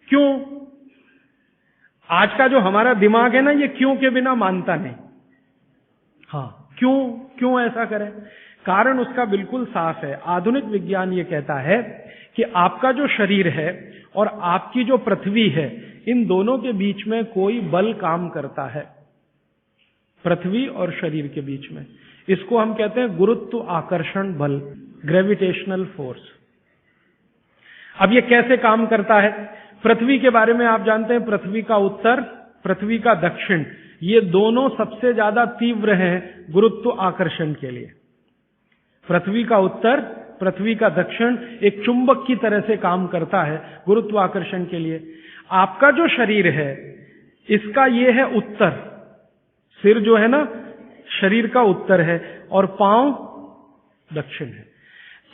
क्यों? आज का जो हमारा दिमाग है ना, ये क्यों के बिना मानता नहीं। हाँ, क्यों क्यों ऐसा करें? कारण उसका बिल्कुल साफ है। आधुनिक विज्ञान ये कहता है कि आपका जो शरीर है और आपकी जो पृथ्वी है, इन दोनों के बीच में कोई बल काम करता है, पृथ्वी और शरीर के बीच में। इसको हम कहते हैं गुरुत्व आकर्षण बल, ग्रेविटेशनल फोर्स। अब ये कैसे काम करता है? पृथ्वी के बारे में आप जानते हैं, पृथ्वी का उत्तर, पृथ्वी का दक्षिण, ये दोनों सबसे ज्यादा तीव्र हैं गुरुत्व आकर्षण के लिए। पृथ्वी का उत्तर, पृथ्वी का दक्षिण एक चुंबक की तरह से काम करता है गुरुत्वाकर्षण के लिए। आपका जो शरीर है, इसका ये है उत्तर, सिर जो है ना, शरीर का उत्तर है और पांव दक्षिण है।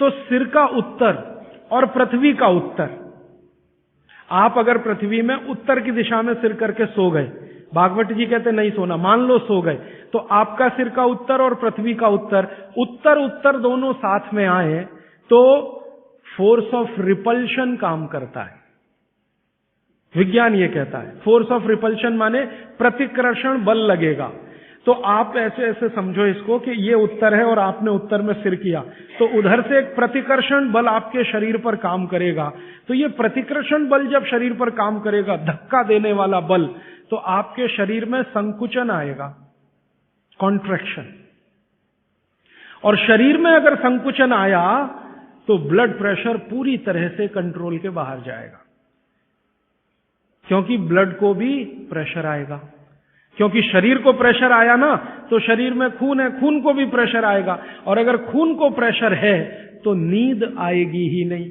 तो सिर का उत्तर और पृथ्वी का उत्तर, आप अगर पृथ्वी में उत्तर की दिशा में सिर करके सो गए, भागवत जी कहते नहीं सोना, मान लो सो गए, तो आपका सिर का उत्तर और पृथ्वी का उत्तर, उत्तर उत्तर दोनों साथ में आए तो फोर्स ऑफ रिपल्शन काम करता है। विज्ञान ये कहता है फोर्स ऑफ रिपल्शन माने प्रतिकर्षण बल लगेगा। तो आप ऐसे ऐसे समझो इसको कि ये उत्तर है और आपने उत्तर में सिर किया, तो उधर से एक प्रतिकर्षण बल आपके शरीर पर काम करेगा। तो ये प्रतिकर्षण बल जब शरीर पर काम करेगा, धक्का देने वाला बल, तो आपके शरीर में संकुचन आएगा, कॉन्ट्रैक्शन। और शरीर में अगर संकुचन आया तो ब्लड प्रेशर पूरी तरह से कंट्रोल के बाहर जाएगा, क्योंकि ब्लड को भी प्रेशर आएगा। क्योंकि शरीर को प्रेशर आया ना, तो शरीर में खून है, खून को भी प्रेशर आएगा, और अगर खून को प्रेशर है तो नींद आएगी ही नहीं।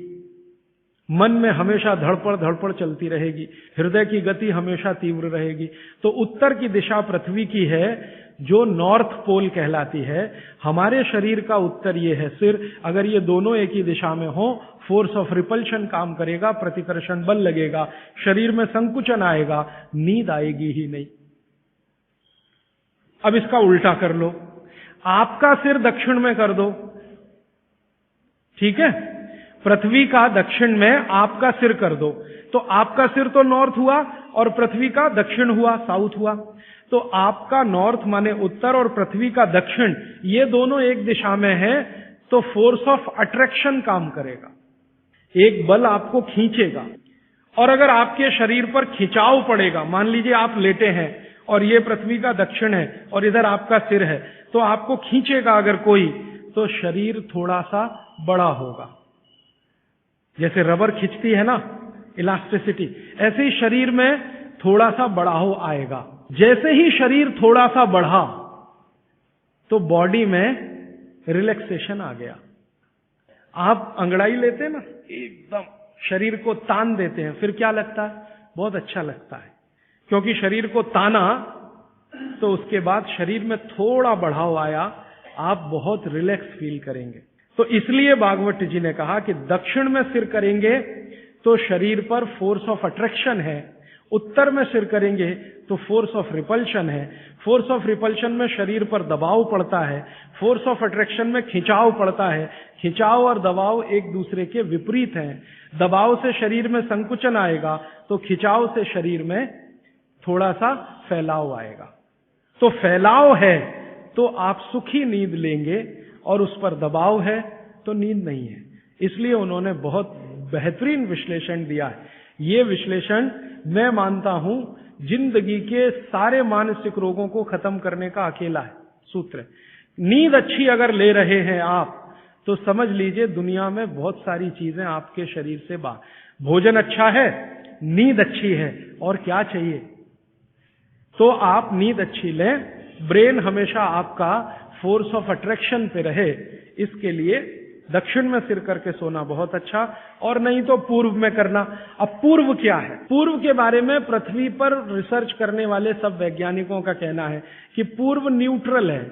मन में हमेशा धड़पड़ धड़पड़ चलती रहेगी, हृदय की गति हमेशा तीव्र रहेगी। तो उत्तर की दिशा पृथ्वी की है, जो नॉर्थ पोल कहलाती है। हमारे शरीर का उत्तर ये है सिर। अगर ये दोनों एक ही दिशा में हो, फोर्स ऑफ रिपल्शन काम करेगा, प्रतिकर्षण बल लगेगा, शरीर में संकुचन आएगा, नींद आएगी ही नहीं। अब इसका उल्टा कर लो, आपका सिर दक्षिण में कर दो, ठीक है? पृथ्वी का दक्षिण में आपका सिर कर दो, तो आपका सिर तो नॉर्थ हुआ और पृथ्वी का दक्षिण हुआ, साउथ हुआ। तो आपका नॉर्थ माने उत्तर और पृथ्वी का दक्षिण, ये दोनों एक दिशा में है, तो फोर्स ऑफ अट्रैक्शन काम करेगा, एक बल आपको खींचेगा। और अगर आपके शरीर पर खिंचाव पड़ेगा, मान लीजिए आप लेटे हैं और ये पृथ्वी का दक्षिण है और इधर आपका सिर है, तो आपको खींचेगा अगर कोई, तो शरीर थोड़ा सा बड़ा होगा। जैसे रबर खींचती है ना, इलास्टिसिटी, ऐसे ही शरीर में थोड़ा सा बढ़ाव आएगा। जैसे ही शरीर थोड़ा सा बढ़ा तो बॉडी में रिलैक्सेशन आ गया। आप अंगड़ाई लेते हैं ना, एकदम शरीर को तान देते हैं, फिर क्या लगता है? बहुत अच्छा लगता है, क्योंकि शरीर को ताना तो उसके बाद शरीर में थोड़ा बढ़ाव आया, आप बहुत रिलैक्स फील करेंगे। तो इसलिए भागवत जी ने कहा कि दक्षिण में सिर करेंगे तो शरीर पर फोर्स ऑफ अट्रैक्शन है, उत्तर में सिर करेंगे तो फोर्स ऑफ रिपल्शन है। फोर्स ऑफ रिपल्शन में शरीर पर दबाव पड़ता है, फोर्स ऑफ अट्रैक्शन में खिंचाव पड़ता है। खिंचाव और दबाव एक दूसरे के विपरीत हैं। दबाव से शरीर में संकुचन आएगा, तो खिंचाव से शरीर में थोड़ा सा फैलाव आएगा। तो फैलाव है तो आप सुखी नींद लेंगे, और उस पर दबाव है तो नींद नहीं है। इसलिए उन्होंने बहुत बेहतरीन विश्लेषण दिया है। ये विश्लेषण मैं मानता हूं जिंदगी के सारे मानसिक रोगों को खत्म करने का अकेला है सूत्र। नींद अच्छी अगर ले रहे हैं आप, तो समझ लीजिए दुनिया में बहुत सारी चीजें आपके शरीर से बाहर। भोजन अच्छा है, नींद अच्छी है, और क्या चाहिए? तो आप नींद अच्छी लें, ब्रेन हमेशा आपका फोर्स ऑफ अट्रैक्शन पे रहे, इसके लिए दक्षिण में सिर करके सोना बहुत अच्छा, और नहीं तो पूर्व में करना। अब पूर्व क्या है? पूर्व के बारे में पृथ्वी पर रिसर्च करने वाले सब वैज्ञानिकों का कहना है कि पूर्व न्यूट्रल है।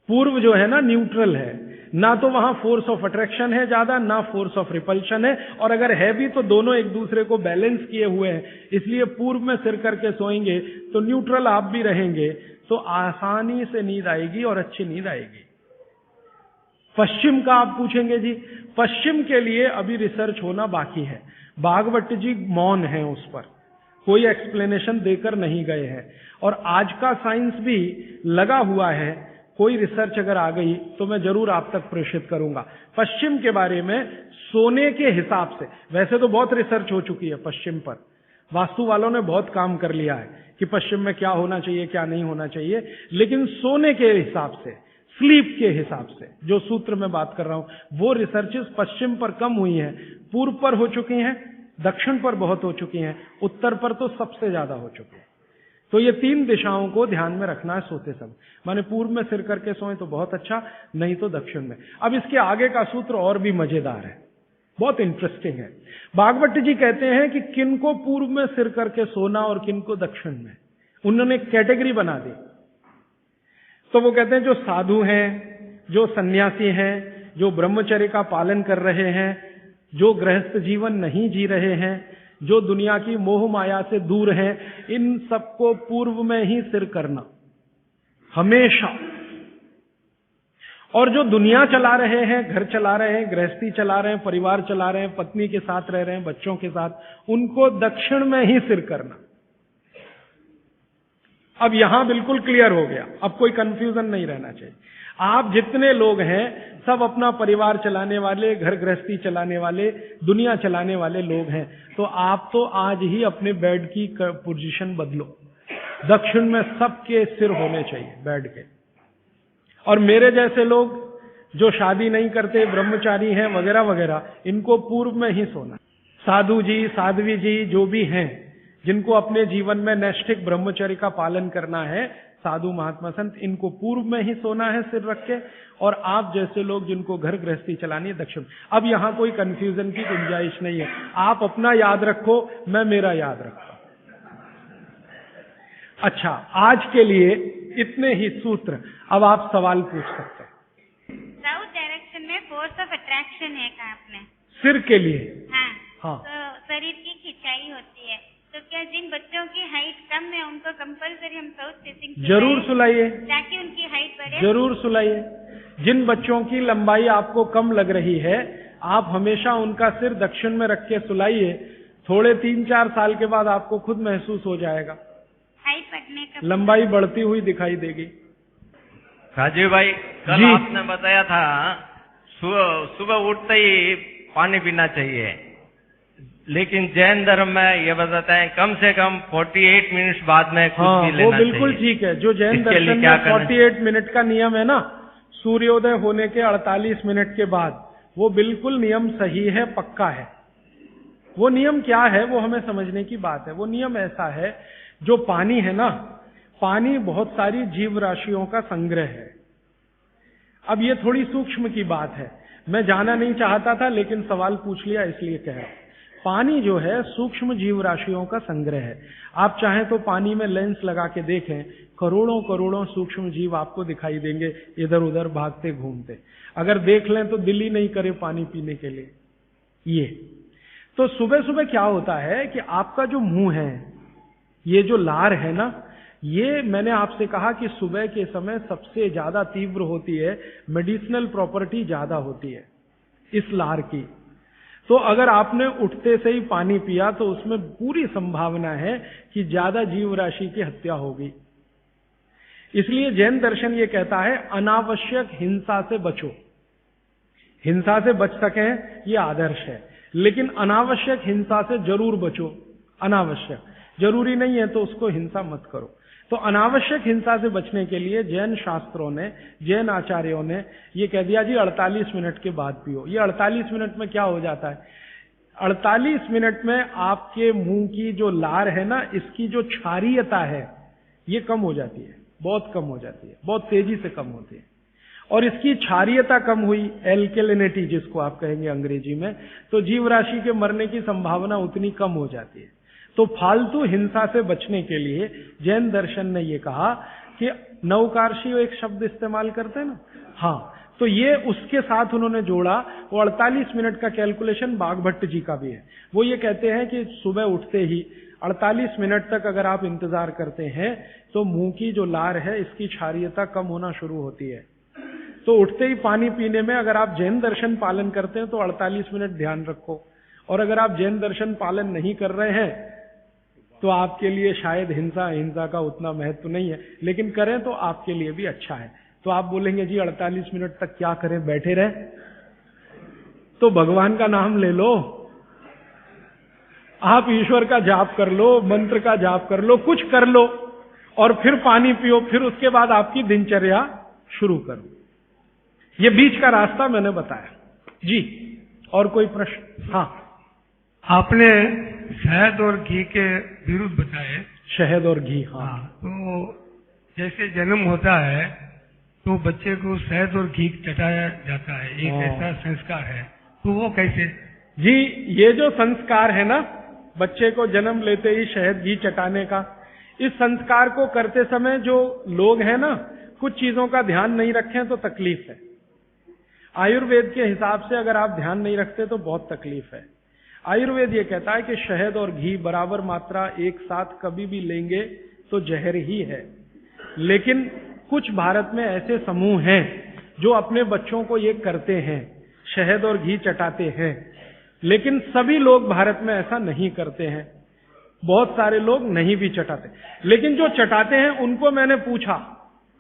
पूर्व जो है ना, न्यूट्रल है, ना तो वहां फोर्स ऑफ अट्रैक्शन है ज्यादा, ना फोर्स ऑफ रिपल्शन है, और अगर है भी तो दोनों एक दूसरे को बैलेंस किए हुए हैं। इसलिए पूर्व में सिर करके सोएंगे तो न्यूट्रल आप भी रहेंगे, तो आसानी से नींद आएगी और अच्छी नींद आएगी। पश्चिम का आप पूछेंगे जी, पश्चिम के लिए अभी रिसर्च होना बाकी है। भागवत जी मौन है उस पर, कोई एक्सप्लेनेशन देकर नहीं गए हैं। और आज का साइंस भी लगा हुआ है, कोई रिसर्च अगर आ गई तो मैं जरूर आप तक प्रेषित करूंगा। पश्चिम के बारे में सोने के हिसाब से, वैसे तो बहुत रिसर्च हो चुकी है पश्चिम पर, वास्तु वालों ने बहुत काम कर लिया है कि पश्चिम में क्या होना चाहिए क्या नहीं होना चाहिए, लेकिन सोने के हिसाब से, स्लीप के हिसाब से जो सूत्र में बात कर रहा हूं, वो रिसर्चेस पश्चिम पर कम हुई हैं, पूर्व पर हो चुकी हैं, दक्षिण पर बहुत हो चुकी हैं, उत्तर पर तो सबसे ज्यादा हो चुकी है। तो ये 3 दिशाओं को ध्यान में रखना है सोते समय। माने पूर्व में सिर करके सोए तो बहुत अच्छा, नहीं तो दक्षिण में। अब इसके आगे का सूत्र और भी मजेदार है, बहुत इंटरेस्टिंग है। भागवत जी कहते हैं कि किन को पूर्व में सिर करके सोना और किन को दक्षिण में, उन्होंने कैटेगरी बना दी। तो वो कहते हैं जो साधु हैं, जो सन्यासी हैं, जो ब्रह्मचर्य का पालन कर रहे हैं, जो गृहस्थ जीवन नहीं जी रहे हैं, जो दुनिया की मोह माया से दूर हैं, इन सबको पूर्व में ही सिर करना हमेशा। और जो दुनिया चला रहे हैं, घर चला रहे हैं, गृहस्थी चला रहे हैं, परिवार चला रहे हैं, पत्नी के साथ रह रहे हैं, बच्चों के साथ, उनको दक्षिण में ही सिर करना। अब यहां बिल्कुल क्लियर हो गया, अब कोई कंफ्यूजन नहीं रहना चाहिए। आप जितने लोग हैं सब अपना परिवार चलाने वाले, घर गृहस्थी चलाने वाले, दुनिया चलाने वाले लोग हैं, तो आप तो आज ही अपने बेड की पोजीशन बदलो। दक्षिण में सबके सिर होने चाहिए बेड के। और मेरे जैसे लोग जो शादी नहीं करते, ब्रह्मचारी हैं वगैरह वगैरह, इनको पूर्व में ही सोना। साधु जी, साध्वी जी जो भी हैं, जिनको अपने जीवन में नैष्ठिक ब्रह्मचर्य का पालन करना है, साधु महात्मा संत, इनको पूर्व में ही सोना है सिर रख के। और आप जैसे लोग जिनको घर गृहस्थी चलानी है, दक्षिण। अब यहां कोई कंफ्यूजन की गुंजाइश नहीं है, आप अपना याद रखो, मैं मेरा याद रखता हूं। अच्छा, आज के लिए इतने ही सूत्र। अब आप सवाल पूछ सकते हैं। साउथ डायरेक्शन में फोर्स ऑफ अट्रैक्शन है कहा आपने? सिर के लिए? हाँ। तो शरीर की खिंचाई होती है, तो क्या जिन बच्चों की हाइट कम है उनको कंपलसरी हम साउथ फेसिंग जरूर सुलाइए, ताकि उनकी हाइट बढ़े? जरूर सुलाइए। जिन बच्चों की लंबाई आपको कम लग रही है, आप हमेशा उनका सिर दक्षिण में रख के सुलाइए। थोड़े 3-4 साल के बाद आपको खुद महसूस हो जाएगा, हाइट बढ़ने का, लंबाई बढ़ती हुई दिखाई देगी। राजीव भाई, कल आपने बताया था सुबह उठते ही पानी पीना चाहिए, लेकिन जैन धर्म में ये बताते हैं कम से कम 48 मिनट बाद में कुछ भी लेना चाहिए। वो बिल्कुल ठीक है। जो जैन दर्शन में 48 मिनट का नियम है ना, सूर्योदय होने के 48 मिनट के बाद, वो बिल्कुल नियम सही है, पक्का है। वो नियम क्या है वो हमें समझने की बात है। वो नियम ऐसा है, जो पानी है ना, पानी बहुत सारी जीव राशियों का संग्रह है। अब ये थोड़ी सूक्ष्म की बात है, मैं जाना नहीं चाहता था लेकिन सवाल पूछ लिया इसलिए कह रहा हूं। पानी जो है सूक्ष्म जीव राशियों का संग्रह है। आप चाहें तो पानी में लेंस लगा के देखें, करोड़ों करोड़ों सूक्ष्म जीव आपको दिखाई देंगे इधर उधर भागते घूमते। अगर देख लें तो दिल ही नहीं करे पानी पीने के लिए। ये तो सुबह सुबह क्या होता है कि आपका जो मुंह है, ये जो लार है ना, ये मैंने आपसे कहा कि सुबह के समय सबसे ज्यादा तीव्र होती है, मेडिसिनल प्रॉपर्टी ज्यादा होती है इस लार की। तो अगर आपने उठते से ही पानी पिया तो उसमें पूरी संभावना है कि ज्यादा जीव राशि की हत्या होगी। इसलिए जैन दर्शन ये कहता है अनावश्यक हिंसा से बचो। हिंसा से बच सकें ये आदर्श है, लेकिन अनावश्यक हिंसा से जरूर बचो। अनावश्यक, जरूरी नहीं है तो उसको हिंसा मत करो। तो अनावश्यक हिंसा से बचने के लिए जैन शास्त्रों ने, जैन आचार्यों ने ये कह दिया जी 48 मिनट के बाद पियो। ये 48 मिनट में क्या हो जाता है, 48 मिनट में आपके मुंह की जो लार है ना, इसकी जो क्षारीयता है ये कम हो जाती है, बहुत कम हो जाती है, बहुत तेजी से कम होती है। और इसकी क्षारीयता कम हुई, एल्केलिनिटी जिसको आप कहेंगे अंग्रेजी में, तो जीव राशि के मरने की संभावना उतनी कम हो जाती है। तो फालतू हिंसा से बचने के लिए जैन दर्शन ने ये कहा कि नवकार्षी एक शब्द इस्तेमाल करते हैं ना, हाँ, तो ये उसके साथ उन्होंने जोड़ा। वो 48 मिनट का कैलकुलेशन बागभट्ट जी का भी है। वो ये कहते हैं कि सुबह उठते ही 48 मिनट तक अगर आप इंतजार करते हैं तो मुंह की जो लार है इसकी क्षारीयता कम होना शुरू होती है। तो उठते ही पानी पीने में अगर आप जैन दर्शन पालन करते हैं तो 48 मिनट ध्यान रखो, और अगर आप जैन दर्शन पालन नहीं कर रहे हैं तो आपके लिए शायद हिंसा का उतना महत्व नहीं है, लेकिन करें तो आपके लिए भी अच्छा है। तो आप बोलेंगे जी 48 मिनट तक क्या करें, बैठे रहे? तो भगवान का नाम ले लो, आप ईश्वर का जाप कर लो, मंत्र का जाप कर लो, कुछ कर लो, और फिर पानी पियो, फिर उसके बाद आपकी दिनचर्या शुरू करो। ये बीच का रास्ता मैंने बताया जी। और कोई प्रश्न? हाँ, आपने शहद और घी के विरुद्ध बताए। शहद और घी, हाँ। तो जैसे जन्म होता है तो बच्चे को शहद और घी चटाया जाता है, एक ऐसा संस्कार है, तो वो कैसे? जी, ये जो संस्कार है ना, बच्चे को जन्म लेते ही शहद घी चटाने का, इस संस्कार को करते समय जो लोग हैं ना, कुछ चीजों का ध्यान नहीं रखें तो तकलीफ है। आयुर्वेद के हिसाब से अगर आप ध्यान नहीं रखते तो बहुत तकलीफ है। आयुर्वेद ये कहता है कि शहद और घी बराबर मात्रा एक साथ कभी भी लेंगे तो जहर ही है। लेकिन कुछ भारत में ऐसे समूह हैं जो अपने बच्चों को ये करते हैं, शहद और घी चटाते हैं, लेकिन सभी लोग भारत में ऐसा नहीं करते हैं। बहुत सारे लोग नहीं भी चटाते, लेकिन जो चटाते हैं उनको मैंने पूछा,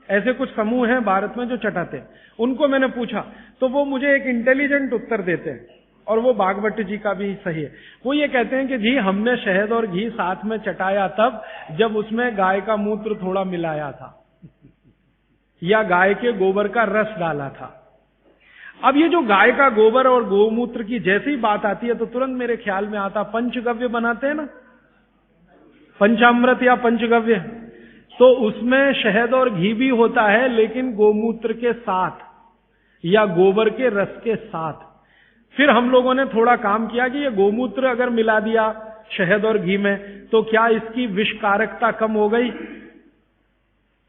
ऐसे कुछ समूह हैं भारत में जो चटाते हैं, उनको मैंने पूछा तो वो मुझे एक इंटेलिजेंट उत्तर देते हैं, और वो बागवट जी का भी सही है। वो ये कहते हैं कि जी हमने शहद और घी साथ में चटाया तब जब उसमें गाय का मूत्र थोड़ा मिलाया था या गाय के गोबर का रस डाला था। अब ये जो गाय का गोबर और गोमूत्र की जैसी ही बात आती है तो तुरंत मेरे ख्याल में आता, पंचगव्य बनाते हैं ना, पंचामृत या पंचगव्य, तो उसमें शहद और घी भी होता है, लेकिन गोमूत्र के साथ या गोबर के रस के साथ। फिर हम लोगों ने थोड़ा काम किया कि ये गोमूत्र अगर मिला दिया शहद और घी में तो क्या इसकी विषकारकता कम हो गई?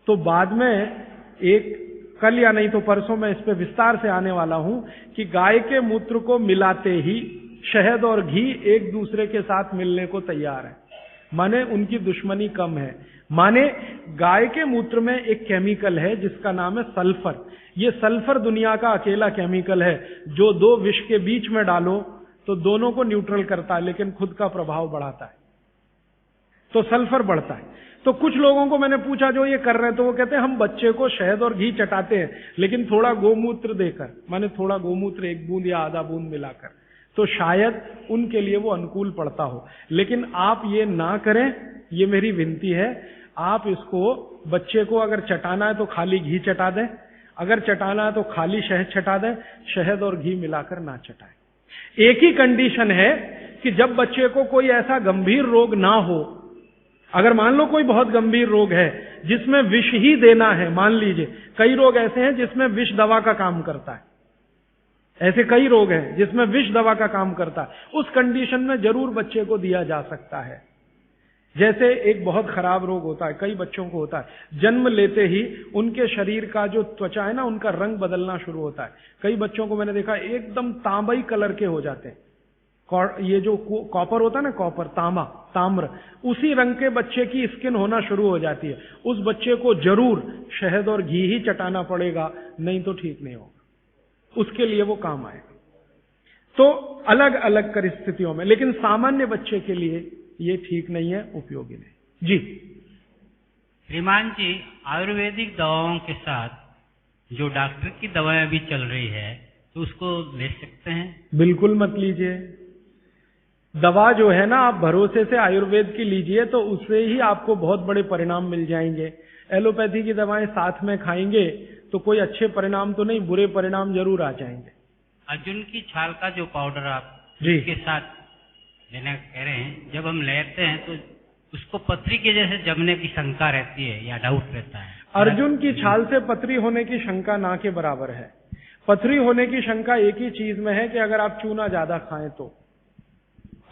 तो बाद में कल या नहीं तो परसों मैं इस पे विस्तार से आने वाला हूं कि गाय के मूत्र को मिलाते ही शहद और घी एक दूसरे के साथ मिलने को तैयार है, माने उनकी दुश्मनी कम है। माने गाय के मूत्र में एक केमिकल है जिसका नाम है सल्फर। ये सल्फर दुनिया का अकेला केमिकल है जो दो विष के बीच में डालो तो दोनों को न्यूट्रल करता है, लेकिन खुद का प्रभाव बढ़ाता है, तो सल्फर बढ़ता है। तो कुछ लोगों को मैंने पूछा जो ये कर रहे हैं, तो वो कहते हैं हम बच्चे को शहद और घी चटाते हैं, लेकिन थोड़ा गोमूत्र देकर, माने थोड़ा गोमूत्र एक बूंद या आधा बूंद मिलाकर, तो शायद उनके लिए वो अनुकूल पड़ता हो। लेकिन आप ये ना करें, ये मेरी विनती है। आप इसको, बच्चे को अगर चटाना है तो खाली घी चटा दें, अगर चटाना है तो खाली शहद चटा दें, शहद और घी मिलाकर ना चटाएं। एक ही कंडीशन है कि जब बच्चे को कोई ऐसा गंभीर रोग ना हो, अगर मान लो कोई बहुत गंभीर रोग है जिसमें विष ही देना है, मान लीजिए कई रोग ऐसे हैं जिसमें विष दवा का काम करता है, ऐसे कई रोग हैं जिसमें विष दवा का काम करता है, उस कंडीशन में जरूर बच्चे को दिया जा सकता है। जैसे एक बहुत खराब रोग होता है, कई बच्चों को होता है, जन्म लेते ही उनके शरीर का जो त्वचा है ना, उनका रंग बदलना शुरू होता है। कई बच्चों को मैंने देखा एकदम तांबई कलर के हो जाते हैं, ये जो कॉपर होता है ना, कॉपर, ताम्र, उसी रंग के बच्चे की स्किन होना शुरू हो जाती है। उस बच्चे को जरूर शहद और घी ही चटाना पड़ेगा, नहीं तो ठीक नहीं होगा, उसके लिए वो काम आएगा। तो अलग अलग परिस्थितियों में, लेकिन सामान्य बच्चे के लिए ये ठीक नहीं है, उपयोगी नहीं। जी श्रीमान जी, आयुर्वेदिक दवाओं के साथ जो डॉक्टर की दवाएं भी चल रही है तो उसको ले सकते हैं? बिल्कुल मत लीजिए। दवा जो है ना, आप भरोसे से आयुर्वेद की लीजिए तो उससे ही आपको बहुत बड़े परिणाम मिल जाएंगे। एलोपैथी की दवाएं साथ में खाएंगे तो कोई अच्छे परिणाम तो नहीं, बुरे परिणाम जरूर आ जाएंगे। अर्जुन की छाल का जो पाउडर आप जी के साथ लेना कह रहे हैं, जब हम लेते हैं तो उसको पथरी के जैसे जमने की शंका रहती है या डाउट रहता है? अर्जुन की छाल से पथरी होने की शंका ना के बराबर है। पथरी होने की शंका एक ही चीज में है कि अगर आप चूना ज्यादा खाएं तो।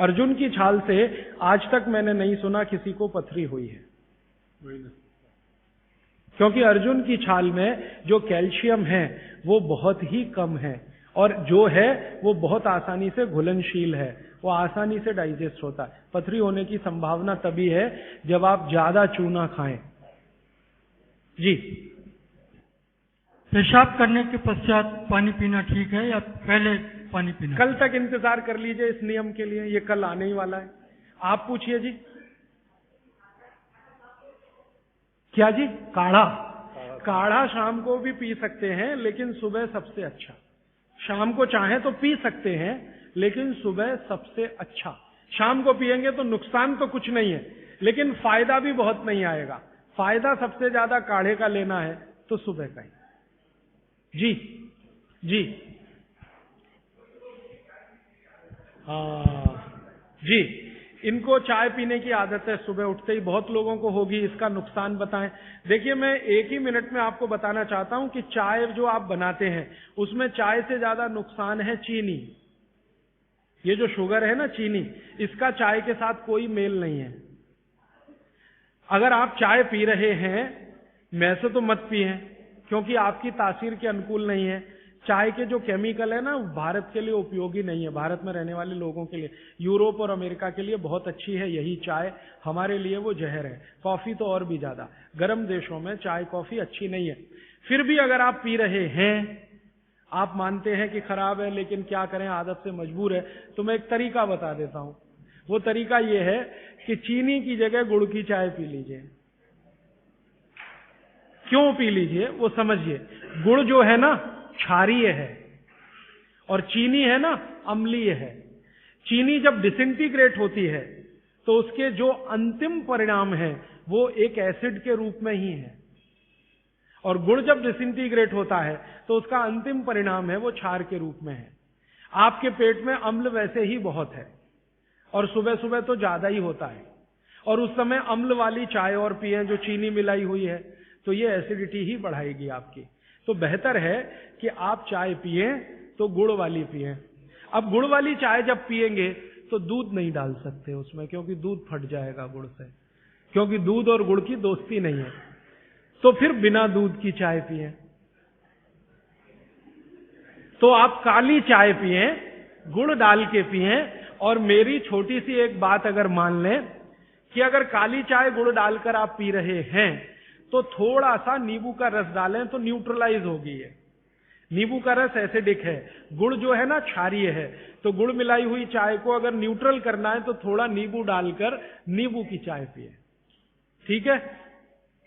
अर्जुन की छाल से आज तक मैंने नहीं सुना किसी को पथरी हुई है, क्योंकि अर्जुन की छाल में जो कैल्शियम है वो बहुत ही कम है, और जो है वो बहुत आसानी से घुलनशील है, वो आसानी से डाइजेस्ट होता है। पथरी होने की संभावना तभी है जब आप ज्यादा चूना खाएं। जी पेशाब करने के पश्चात पानी पीना ठीक है या पहले पानी पीना? कल तक इंतजार कर लीजिए इस नियम के लिए, ये कल आने ही वाला है। आप पूछिए जी। क्या जी? काढ़ा? काढ़ा शाम को भी पी सकते हैं, लेकिन सुबह सबसे अच्छा। शाम को चाहे तो पी सकते हैं, लेकिन सुबह सबसे अच्छा। शाम को पिएंगे तो नुकसान तो कुछ नहीं है, लेकिन फायदा भी बहुत नहीं आएगा। फायदा सबसे ज्यादा काढ़े का लेना है तो सुबह का ही। जी जी जी, इनको चाय पीने की आदत है सुबह उठते ही, बहुत लोगों को होगी। इसका नुकसान बताएं। देखिए, मैं एक ही मिनट में आपको बताना चाहता हूं कि चाय जो आप बनाते हैं उसमें चाय से ज्यादा नुकसान है चीनी। ये जो शुगर है ना, चीनी, इसका चाय के साथ कोई मेल नहीं है। अगर आप चाय पी रहे हैं, वैसे तो मत पिए, क्योंकि आपकी तासीर के अनुकूल नहीं है। चाय के जो केमिकल है ना, भारत के लिए उपयोगी नहीं है, भारत में रहने वाले लोगों के लिए। यूरोप और अमेरिका के लिए बहुत अच्छी है यही चाय, हमारे लिए वो जहर है। कॉफी तो और भी ज्यादा, गर्म देशों में चाय कॉफी अच्छी नहीं है। फिर भी अगर आप पी रहे हैं, आप मानते हैं कि खराब है, लेकिन क्या करें, आदत से मजबूर है, तो मैं एक तरीका बता देता हूं। वो तरीका ये है कि चीनी की जगह गुड़ की चाय पी लीजिए। क्यों पी लीजिए वो समझिए। गुड़ जो है ना क्षारीय है, और चीनी है ना अम्लीय है। चीनी जब डिसइंटीग्रेट होती है तो उसके जो अंतिम परिणाम है वो एक एसिड के रूप में ही है, और गुड़ जब डिसइंटीग्रेट होता है तो उसका अंतिम परिणाम है वो क्षार के रूप में है। आपके पेट में अम्ल वैसे ही बहुत है, और सुबह सुबह तो ज्यादा ही होता है, और उस समय अम्ल वाली चाय और पिए जो चीनी मिलाई हुई है, तो ये एसिडिटी ही बढ़ाएगी आपकी। तो बेहतर है कि आप चाय पिए तो गुड़ वाली पिए। अब गुड़ वाली चाय जब पिएंगे तो दूध नहीं डाल सकते उसमें, क्योंकि दूध फट जाएगा गुड़ से, क्योंकि दूध और गुड़ की दोस्ती नहीं है। तो फिर बिना दूध की चाय पिए। तो आप काली चाय पिए, गुड़ डाल के पिए। और मेरी छोटी सी एक बात अगर मान लें कि अगर काली चाय गुड़ डालकर आप पी रहे हैं तो थोड़ा सा नींबू का रस डालें तो न्यूट्रलाइज होगी ये। नींबू का रस एसिडिक है, गुड़ जो है ना क्षारीय है, तो गुड़ मिलाई हुई चाय को अगर न्यूट्रल करना है तो थोड़ा नींबू डालकर नींबू की चाय पिए। ठीक है,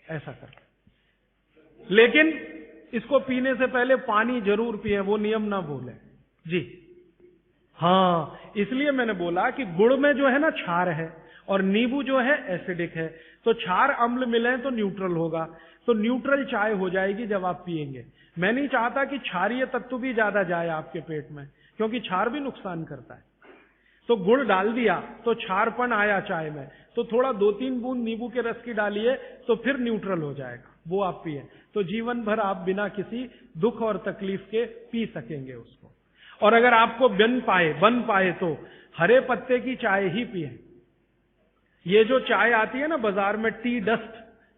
ऐसा कर। लेकिन इसको पीने से पहले पानी जरूर पिए, वो नियम ना भूलें जी। हाँ, इसलिए मैंने बोला कि गुड़ में जो है ना क्षार है और नींबू जो है एसिडिक है, तो क्षार अम्ल मिले तो न्यूट्रल होगा, तो न्यूट्रल चाय हो जाएगी जब आप पिएंगे। मैं नहीं चाहता कि क्षारीय तत्व भी ज्यादा जाए आपके पेट में, क्योंकि क्षार भी नुकसान करता है। तो गुड़ डाल दिया तो क्षारपन आया चाय में, तो थोड़ा 2-3 बूंद नींबू के रस की डालिए तो फिर न्यूट्रल हो जाएगा, वो आप पिए। तो जीवन भर आप बिना किसी दुख और तकलीफ के पी सकेंगे उसको। और अगर आपको बन पाए तो हरे पत्ते की चाय ही पिए। ये जो चाय आती है ना बाजार में, टी डस्ट,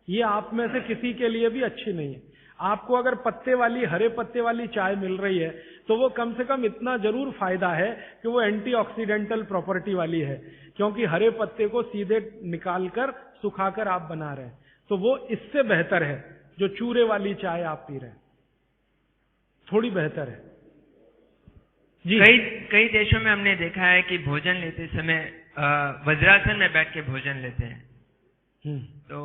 ये आप में से किसी के लिए भी अच्छी नहीं है। आपको अगर पत्ते वाली, हरे पत्ते वाली चाय मिल रही है तो वो कम से कम इतना जरूर फायदा है कि वो एंटीऑक्सीडेंटल प्रॉपर्टी वाली है, क्योंकि हरे पत्ते को सीधे निकालकर सुखाकर आप बना रहे हैं, तो वो इससे बेहतर है जो चूरे वाली चाय आप पी रहे हैं, थोड़ी बेहतर है जी। कई देशों में हमने देखा है कि भोजन लेते समय वज्रासन में बैठ के भोजन लेते हैं। तो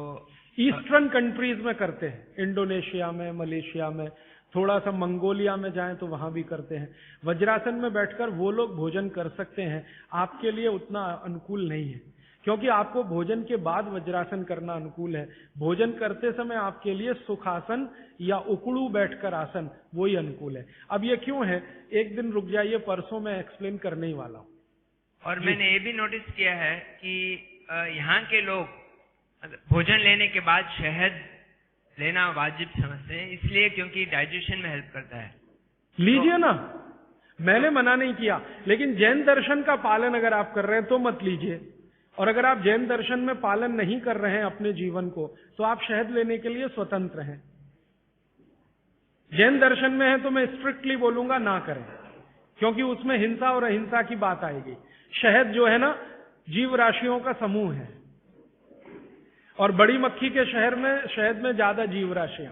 ईस्टर्न कंट्रीज में करते हैं, इंडोनेशिया में, मलेशिया में, थोड़ा सा मंगोलिया में जाएं तो वहां भी करते हैं। वज्रासन में बैठकर वो लोग भोजन कर सकते हैं, आपके लिए उतना अनुकूल नहीं है, क्योंकि आपको भोजन के बाद वज्रासन करना अनुकूल है। भोजन करते समय आपके लिए सुखासन या उकड़ू बैठकर आसन वही अनुकूल है। अब ये क्यों है, एक दिन रुक जाइए, परसों मैं एक्सप्लेन करने ही वाला हूं। और मैंने ये भी नोटिस किया है कि यहाँ के लोग भोजन लेने के बाद शहद लेना वाजिब समझते हैं, इसलिए क्योंकि डाइजेशन में हेल्प करता है। लीजिए ना, मैंने मना नहीं किया, लेकिन जैन दर्शन का पालन अगर आप कर रहे हैं तो मत लीजिए। और अगर आप जैन दर्शन में पालन नहीं कर रहे हैं अपने जीवन को, तो आप शहद लेने के लिए स्वतंत्र हैं। जैन दर्शन में है तो मैं स्ट्रिक्टली बोलूंगा ना करें, क्योंकि उसमें हिंसा और अहिंसा की बात आएगी। शहद जो है ना जीव राशियों का समूह है, और बड़ी मक्खी के शहद में ज्यादा जीव राशियां,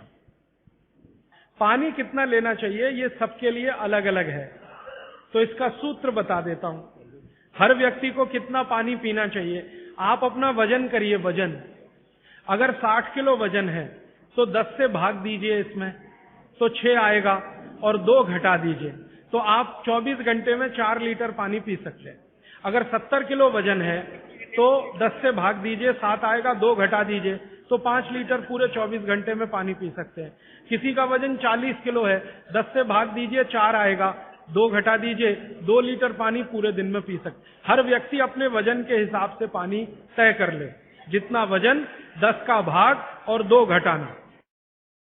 पानी कितना लेना चाहिए ये सबके लिए अलग अलग है, तो इसका सूत्र बता देता हूं। हर व्यक्ति को कितना पानी पीना चाहिए, आप अपना वजन करिए। वजन अगर 60 किलो वजन है तो 10 से भाग दीजिए इसमें, तो 6 आएगा और 2 घटा दीजिए, तो आप 24 घंटे में 4 लीटर पानी पी सकते हैं। अगर 70 किलो वजन है तो 10 से भाग दीजिए, 7 आएगा, 2 घटा दीजिए, तो 5 लीटर पूरे 24 घंटे में पानी पी सकते हैं। किसी का वजन 40 किलो है, 10 से भाग दीजिए, 4 आएगा, 2 घटा दीजिए, 2 लीटर पानी पूरे दिन में पी सकते। हर व्यक्ति अपने वजन के हिसाब से पानी तय कर ले, जितना वजन 10 का भाग और 2 घटाना।